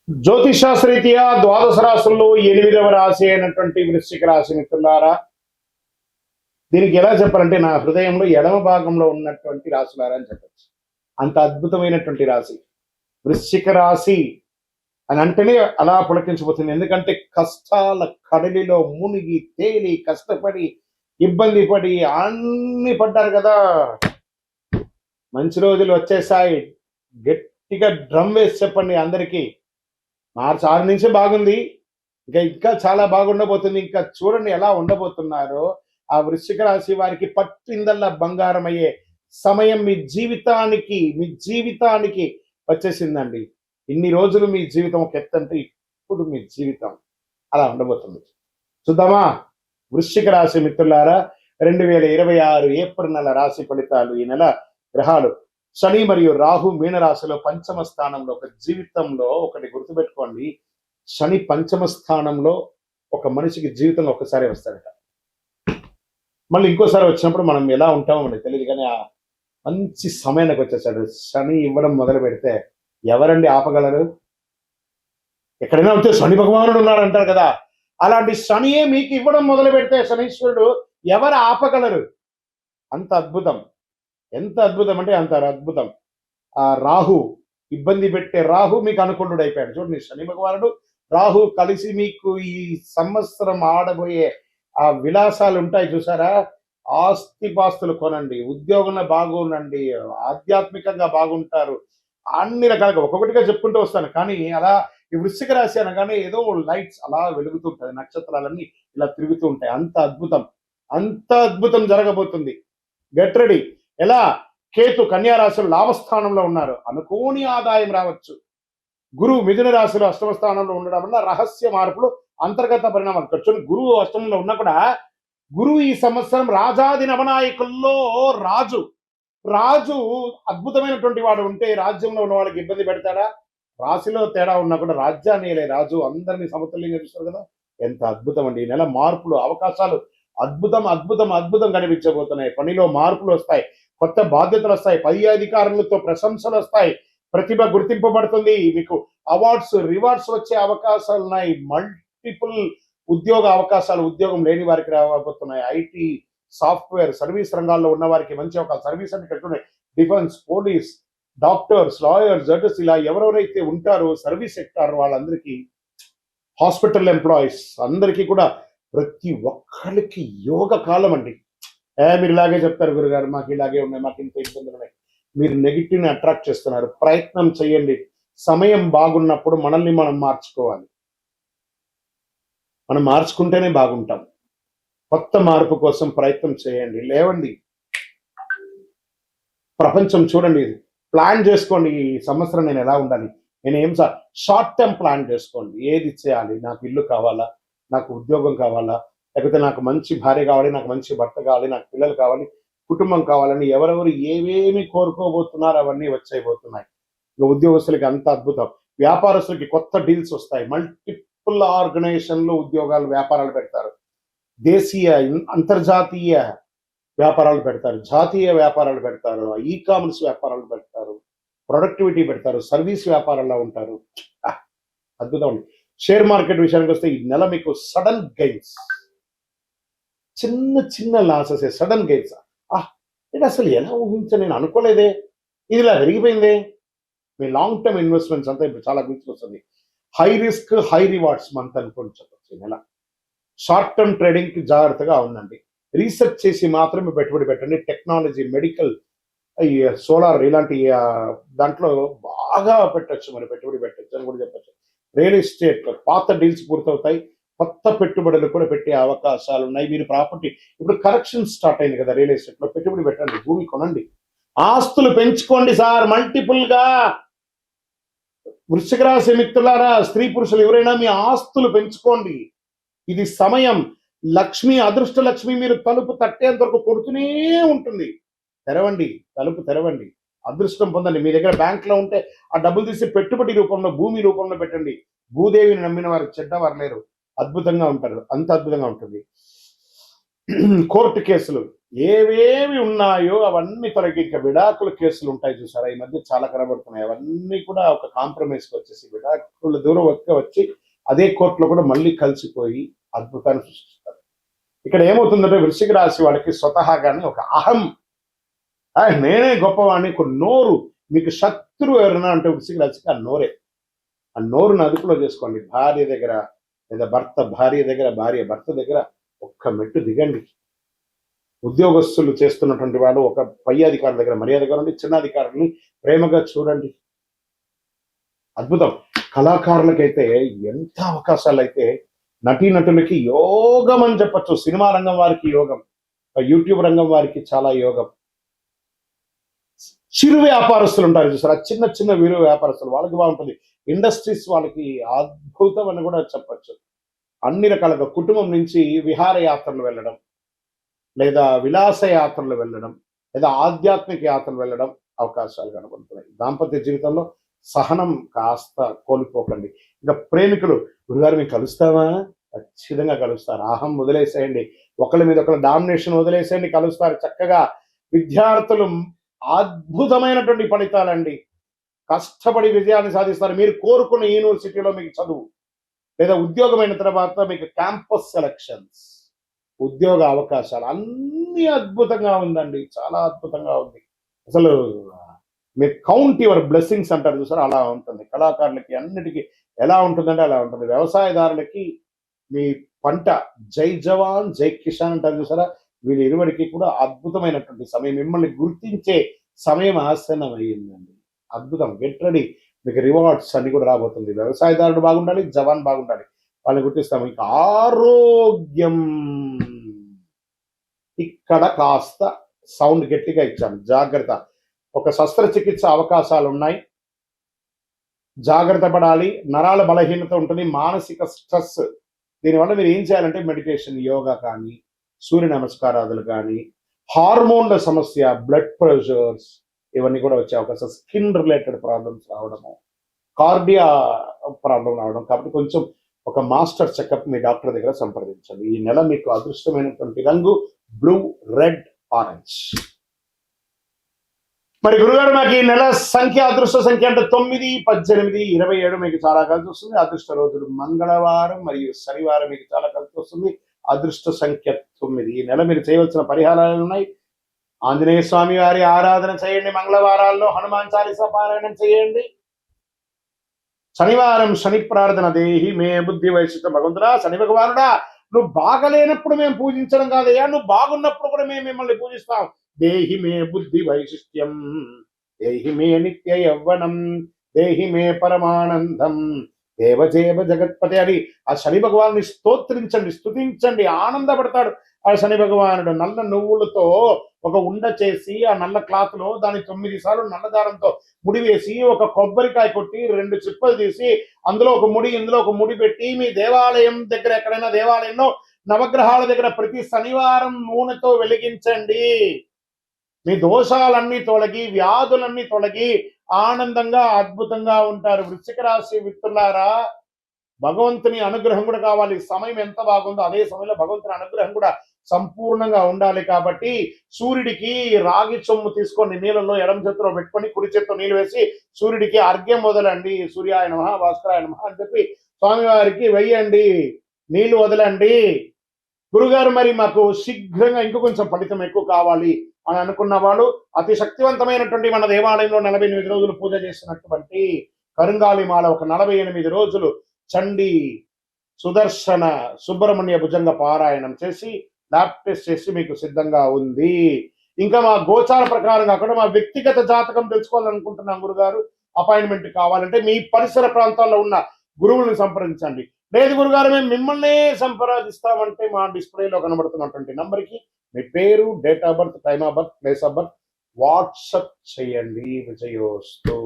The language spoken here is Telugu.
జ్యోతిషాస్త్రరీత్యా ద్వాదశ రాశుల్లో 8వ రాశి అయినటువంటి వృశ్చిక రాశి మిత్రులారా, దీనికి ఎలా చెప్పాలంటే నా హృదయంలో ఎడమ భాగంలో ఉన్నటువంటి రాశులారా అని చెప్పచ్చు. అంత అద్భుతమైనటువంటి రాశి వృశ్చిక రాశి అని అంటేనే అలా పులకించిపోతుంది. ఎందుకంటే కష్టాల కడలిలో మునిగి తేలి కష్టపడి ఇబ్బంది పడి అన్ని పడ్డారు కదా. మంచి రోజులు వచ్చేసాయి. గట్టిగా డ్రమ్ వేసి చెప్పండి అందరికీ. మార్చి 6 నుంచే బాగుంది, ఇంకా చాలా బాగుండబోతుంది. ఇంకా చూడండి ఎలా ఉండబోతున్నారో. ఆ వృశ్చిక రాశి వారికి పట్టిందల్లా బంగారం అయ్యే సమయం మీ జీవితానికి వచ్చేసిందండి. ఇన్ని రోజులు మీ జీవితం ఒక ఎత్తంటే ఇప్పుడు మీ జీవితం అలా ఉండబోతుంది. చూద్దామా వృశ్చిక రాశి మిత్రులారా, 2026 ఏప్రిల్ నెల రాశి ఫలితాలు. ఈ నెల గ్రహాలు శని మరియు రాహు మీనరాశిలో పంచమ స్థానంలో. ఒక జీవితంలో ఒకటి గుర్తుపెట్టుకోండి, శని పంచమ స్థానంలో ఒక మనిషికి జీవితంలో ఒకసారి వస్తాడట. మళ్ళీ ఇంకోసారి వచ్చినప్పుడు మనం ఎలా ఉంటామో మనకి తెలియదు, కానీ ఆ మంచి సమయానికి వచ్చేసాడు. శని ఇవ్వడం మొదలు పెడితే ఎవరండి ఆపగలరు? ఎక్కడైనా ఉంటే శని భగవానుడు ఉన్నాడు అంటారు కదా, అలాంటి శనియే మీకు ఇవ్వడం మొదలు పెడితే శనీశ్వరుడు ఎవరు ఆపగలరు? అంత అద్భుతం. ఎంత అద్భుతం అంటే అంత అద్భుతం. ఆ రాహు ఇబ్బంది పెట్టే రాహు మీకు అనుకూలుడు అయిపోయాడు. చూడండి, శని భగవానుడు రాహు కలిసి మీకు ఈ సంవత్సరం ఆడబోయే ఆ విలాసాలు ఉంటాయి చూసారా. ఆస్తిపాస్తులు కొనండి, ఉద్యోగంలో బాగుండండి, ఆధ్యాత్మికంగా బాగుంటారు, అన్ని రకాలుగా ఒక్కొక్కటిగా చెప్పుకుంటూ వస్తాను. కానీ అలా ఈ వృశ్చిక రాశి అనగానే ఏదో లైట్స్ అలా వెలుగుతుంటాయి, నక్షత్రాలన్నీ ఇలా తిరుగుతూ ఉంటాయి. అంత అద్భుతం జరగబోతుంది. Get ready. ఎలా? కేతు కన్యా రాశిలో లాభస్థానంలో ఉన్నారు, అనుకోని ఆదాయం రావచ్చు. గురువు మిథున రాశిలో అష్టమ స్థానంలో ఉండడం వల్ల రహస్య మార్పులు, అంతర్గత పరిణామాలు. కూర్చొని గురువు అష్టమంలో ఉన్నా కూడా గురువు ఈ సంవత్సరం రాజాది నవనాయకుల్లో రాజు అద్భుతమైనటువంటి వాడు ఉంటే రాజ్యంలో ఉన్న వాళ్ళకి ఇబ్బంది పెడతాడా? రాశిలో తేడా ఉన్నా కూడా రాజ్యాన్ని రాజు అందరినీ సమతుల్యంగా చూస్తారు కదా. ఎంత అద్భుతం అండి. ఈ నెల మార్పులు, అవకాశాలు అద్భుతం కనిపించబోతున్నాయి. పనిలో మార్పులు వస్తాయి, కొత్త బాధ్యతలు వస్తాయి, పై అధికారులతో ప్రశంసలు వస్తాయి, ప్రతిభ గుర్తింపబడుతుంది, మీకు అవార్డ్స్ రివార్డ్స్ వచ్చే అవకాశాలు ఉన్నాయి. మల్టిపుల్ ఉద్యోగ అవకాశాలు ఉద్యోగం లేని వారికి రాబోతున్నాయి. ఐటీ, సాఫ్ట్వేర్, సర్వీస్ రంగాల్లో ఉన్న వారికి మంచి ఒక సర్వీస్ అంటే కట్టున్నాయి. Defence, police, doctors, lawyers, judges, ఇలా ఎవరెవరైతే ఉంటారో సర్వీస్ సెక్టార్ వాళ్ళందరికీ, హాస్పిటల్ ఎంప్లాయీస్ అందరికీ కూడా ప్రతి ఒక్కరికి యోగ కాలం అండి. మీరు ఇలాగే చెప్తారు గురుగారు, మాకు ఇలాగే ఉన్నాయి, మాకు ఇంత ఇబ్బందులు ఉన్నాయి. మీరు నెగిటివ్ని అట్రాక్ట్ చేస్తున్నారు. ప్రయత్నం చేయండి. సమయం బాగున్నప్పుడు మనల్ని మనం మార్చుకోవాలి. మనం మార్చుకుంటేనే బాగుంటాం. కొత్త మార్పు కోసం ప్రయత్నం చేయండి. లేవండి, ప్రపంచం చూడండి. ప్లాన్ చేసుకోండి, ఈ సంవత్సరం నేను ఎలా ఉండాలి, నేను ఏం షార్ట్ టర్మ్ ప్లాన్ చేసుకోండి. ఏది చేయాలి? నాకు ఇల్లు కావాలా, నాకు ఉద్యోగం కావాలా, లేకపోతే నాకు మంచి భార్య కావాలి, నాకు మంచి భర్త కావాలి, నాకు పిల్లలు కావాలి, కుటుంబం కావాలని ఎవరెవరు ఏవేమి కోరుకోబోతున్నారు అవన్నీ వచ్చేయబోతున్నాయి. ఇంకా ఉద్యోగస్తులకి అంత అద్భుతం. వ్యాపారస్తులకి కొత్త డీల్స్ వస్తాయి. మల్టిపుల్ ఆర్గనైజేషన్లు ఉద్యోగాలు, వ్యాపారాలు పెడతారు. దేశీయ, అంతర్జాతీయ వ్యాపారాలు పెడతారు, జాతీయ వ్యాపారాలు పెడతారు, ఈ కామర్స్ వ్యాపారాలు పెడతారు, ప్రొడక్టివిటీ పెడతారు, సర్వీస్ వ్యాపారాల్లో ఉంటారు. అద్భుతం అండి. షేర్ మార్కెట్ విషయానికి వస్తే ఈ నెల మీకు సడన్ గెయిన్స్, చిన్న లాసెస్, సడన్ గెయిన్స్. ఇది అసలు ఎలా ఊహించా, నేను అనుకోలేదే, ఇది ఇలా జరిగిపోయిందే. మీ లాంగ్ టర్మ్ ఇన్వెస్ట్మెంట్స్ అంతా ఇప్పుడు చాలా గుర్తుకొస్తుంది. High risk high rewards month అనుకోని చెప్పచ్చు. ఈ నెల షార్ట్ టర్మ్ ట్రేడింగ్కి జాగ్రత్తగా ఉందండి. రీసెర్చ్ చేసి మాత్రమే పెట్టుబడి పెట్టండి. టెక్నాలజీ, మెడికల్, ఈ సోలార్ ఇలాంటి దాంట్లో బాగా పెట్టచ్చు, మరి పెట్టుబడి పెట్టచ్చు అని కూడా చెప్పచ్చు. రియల్ ఎస్టేట్ పాత డీల్స్ పూర్తవుతాయి, కొత్త పెట్టుబడులు కూడా పెట్టే అవకాశాలు ఉన్నాయి. మీరు ప్రాపర్టీ, ఇప్పుడు కరెక్షన్ స్టార్ట్ అయింది కదా, రియల్ ఎస్టేట్ లో పెట్టుబడి పెట్టండి, భూమి కొనండి, ఆస్తులు పెంచుకోండి సార్ మల్టిపుల్ గా. వృశ్చిక రాశి మిత్రులారా, స్త్రీ పురుషులు ఎవరైనా మీ ఆస్తులు పెంచుకోండి. ఇది సమయం. లక్ష్మి, అదృష్ట లక్ష్మి మీరు తలుపు తట్టేంత వరకు కొడుతూనే ఉంటుంది. తెరవండి, తలుపు తెరవండి, అదృష్టం పొందండి. మీ దగ్గర బ్యాంక్ లో ఉంటే ఆ డబ్బులు తీసి పెట్టుబడి రూపంలో, భూమి రూపంలో పెట్టండి. భూదేవిని నమ్మిన వారు చెడ్డవారు లేరు, అద్భుతంగా ఉంటారు. అంత అద్భుతంగా ఉంటుంది. కోర్టు కేసులు, ఏవేవి ఉన్నాయో అవన్నీ తొలగి ఇంకా విడాకుల కేసులు ఉంటాయి చూసారా, ఈ మధ్య చాలా కనబడుతున్నాయి. అవన్నీ కూడా ఒక కాంప్రమైజ్కి వచ్చేసి విడాకుల దూరం వచ్చి అదే కోర్టులో కూడా మళ్ళీ కలిసిపోయి అద్భుతాన్ని సృష్టిస్తారు. ఇక్కడ ఏమవుతుందంటే వృశ్చిక రాశి వాళ్ళకి స్వతహాగానే ఒక అహం, నేనే గొప్పవాడిని, ఒక నోరు. మీకు శత్రువు ఎవరైనా అంటే వృశ్చిక రాశికి ఆ నోరే. ఆ నోరును అదుపులో చేసుకోండి. భార్య దగ్గర లేదా భర్త భార్య దగ్గర, భార్య భర్త దగ్గర ఒక్క మెట్టు దిగండి. ఉద్యోగస్తులు చేస్తున్నటువంటి వాళ్ళు ఒక పై అధికారుల దగ్గర మర్యాదగా ఉండి చిన్న అధికారులని ప్రేమగా చూడండి. అద్భుతం. కళాకారులకైతే ఎంత అవకాశాలు అయితే, నటీనటులకి యోగం అని చెప్పచ్చు. సినిమా రంగం వారికి యోగం, యూట్యూబ్ రంగం వారికి చాలా యోగం. చిరు వ్యాపారస్తులు ఉంటారు చూసారా, చిన్న చిన్న వీరు వ్యాపారస్తులు, వాళ్ళకి బాగుంటుంది. ఇండస్ట్రీస్ వాళ్ళకి అద్భుతం అని కూడా చెప్పచ్చు. అన్ని రకాలుగా కుటుంబం నుంచి విహారయాత్రలు వెళ్ళడం, లేదా విలాస యాత్రలు వెళ్ళడం, లేదా ఆధ్యాత్మిక యాత్రలు వెళ్ళడం అవకాశాలు కనబడుతున్నాయి. దాంపత్య జీవితంలో సహనం కాస్త కోల్పోకండి. ఇంకా ప్రేమికులు, గురుగారు మీకు కలుస్తావా? ఖచ్చితంగా కలుస్తారు. అహం వదిలేసేయండి, ఒకళ్ళ మీద ఒకళ్ళ డామినేషన్ వదిలేసేయండి, కలుస్తారు చక్కగా. విద్యార్థులు అద్భుతమైనటువంటి ఫలితాలండి, కష్టపడి విజయాన్ని సాధిస్తారు. మీరు కోరుకున్న యూనివర్సిటీలో మీకు చదువు, లేదా ఉద్యోగమైన తర్వాత మీకు క్యాంపస్ సెలక్షన్స్, ఉద్యోగ అవకాశాలు అన్ని అద్భుతంగా ఉందండి, చాలా అద్భుతంగా ఉంది. అసలు మీరు కౌంట్ యువర్ బ్లెస్సింగ్స్ అంటారు చూసారు, అలా ఉంటుంది. కళాకారులకి అన్నిటికీ ఎలా ఉంటుందంటే అలా ఉంటుంది. వ్యవసాయదారులకి మీ పంట జై జవాన్ జై కిసాన్ అంటారు చూసారా, వీళ్ళ ఇరువురికి కూడా అద్భుతమైనటువంటి సమయం, మిమ్మల్ని గుర్తించే సమయం ఆసనం అయ్యిందండి. అద్భుతం. గెట్ రెడీ, మీకు రివార్డ్స్ అన్ని కూడా రాబోతుంది. వ్యవసాయదారుడు బాగుండాలి, జవాన్ బాగుండాలి, వాళ్ళని గుర్తిస్తాము. ఇంకా ఆరోగ్యం, ఇక్కడ కాస్త సౌండ్ గట్టిగా ఇచ్చాను, జాగ్రత్త. ఒక శస్త్రచికిత్స అవకాశాలు ఉన్నాయి, జాగ్రత్త పడాలి. నరాల బలహీనత ఉంటుంది, మానసిక స్ట్రెస్. దీనివల్ల మీరు ఏం చేయాలంటే మెడిటేషన్, యోగా కానీ, సూర్య నమస్కారాదులు కానీ, హార్మోన్ల సమస్య, బ్లడ్ ప్రెషర్స్ ఇవన్నీ కూడా వచ్చే అవకాశం, స్కిన్ రిలేటెడ్ ప్రాబ్లమ్స్ రావడము, కార్డియా ప్రాబ్లం రావడం. కాబట్టి కొంచెం ఒక మాస్టర్ చెకప్ మీ డాక్టర్ దగ్గర సంప్రదించండి. ఈ నెల మీకు అదృష్టమైనటువంటి రంగు బ్లూ, రెడ్, ఆరెంజ్. మరి గురుగారు నాకు ఈ నెల సంఖ్య, అదృష్ట సంఖ్య అంటే 9, 18, 27 మీకు చాలా కలిసి వస్తుంది. అదృష్ట రోజులు మంగళవారం మరియు శనివారం మీకు చాలా కలిసి వస్తుంది. అదృష్ట సంఖ్య 9. ఈ నెల మీరు చేయవలసిన పరిహారాలు ఉన్నాయి. ఆంజనేయ స్వామి వారి ఆరాధన చేయండి, మంగళవారాల్లో హనుమాన్ చాలీసా పారాయణం చేయండి. శనివారం శని ప్రార్థన, దేహి మే బుద్ధి వైశిష్ట. భగవంతుడా, శని భగవానుడా, నువ్వు బాగలేనప్పుడు మేము పూజించడం కాదయ్యా, నువ్వు బాగున్నప్పుడు కూడా మేము మిమ్మల్ని పూజిస్తాం. దేహి మే బుద్ధి వైశిష్ట్యం, దేహి మే నిత్య యవ్వనం, దేహి మే పరమానందం, దేవజేవ జగత్పతి అని ఆ శని భగవాన్ని స్తోత్రించండి, స్తుతించండి, ఆనందపడతాడు ఆ శని భగవానుడు. నల్ల నువ్వులతో ఒక ఉండ చేసి ఆ నల్ల క్లాత్ లో దాన్ని 9 సార్లు నల్ల దారంతో ముడివేసి, ఒక కొబ్బరికాయ కొట్టి 2 చిప్పలు తీసి అందులో ఒక ముడి, ఇందులో ఒక ముడి పెట్టి, మీ దేవాలయం దగ్గర ఎక్కడైనా దేవాలయంలో నవగ్రహాల దగ్గర ప్రతి శనివారం నూనెతో వెలిగించండి. మీ దోషాలన్నీ తొలగి, వ్యాధులన్నీ తొలగి ఆనందంగా అద్భుతంగా ఉంటారు. వృశ్చిక రాశి మిత్రులారా, భగవంతుని అనుగ్రహం కూడా కావాలి. సమయం ఎంత బాగుందో అదే సమయంలో భగవంతుని అనుగ్రహం కూడా సంపూర్ణంగా ఉండాలి. కాబట్టి సూర్యుడికి రాగి చొమ్ము తీసుకోండి, నీళ్ళలో ఎడమ చేతిలో పెట్టుకొని కుడి చేతితో నీళ్ళు వేసి సూర్యుడికి అర్ఘ్యం వదలండి. సూర్యాయ నమః, భాస్కరాయ నమః అని చెప్పి స్వామివారికి వెయ్యండి, నీళ్లు వదలండి. గురుగారు మరి మాకు శీఘ్రంగా ఇంకో కొంచెం ఫలితం ఎక్కువ కావాలి అని అనుకున్న వాళ్ళు, అతి శక్తివంతమైనటువంటి మన దేవాలయంలో 48 రోజులు పూజ చేసినటువంటి కరుంగాలి మాల ఒక 48 రోజులు చండి, సుదర్శన, సుబ్రహ్మణ్య భుజంగ పారాయణం చేసి ల్యాబ్ టెస్ట్ చేసి మీకు సిద్ధంగా ఉంది. ఇంకా మా గోచార ప్రకారంగా కూడా మా వ్యక్తిగత జాతకం తెలుసుకోవాలనుకుంటున్నాం గురుగారు. అపాయింట్మెంట్ కావాలంటే మీ పరిసర ప్రాంతాల్లో ఉన్న గురువులను సంప్రదించండి. లేదు గురుగారు మేము మిమ్మల్ని సంప్రదిస్తామంటే మా డిస్ప్లేలో కనబడుతున్నటువంటి నంబర్కి మీ పేరు, date of birth, time of birth, place of birth WhatsApp చేయండి. విజయోస్తు.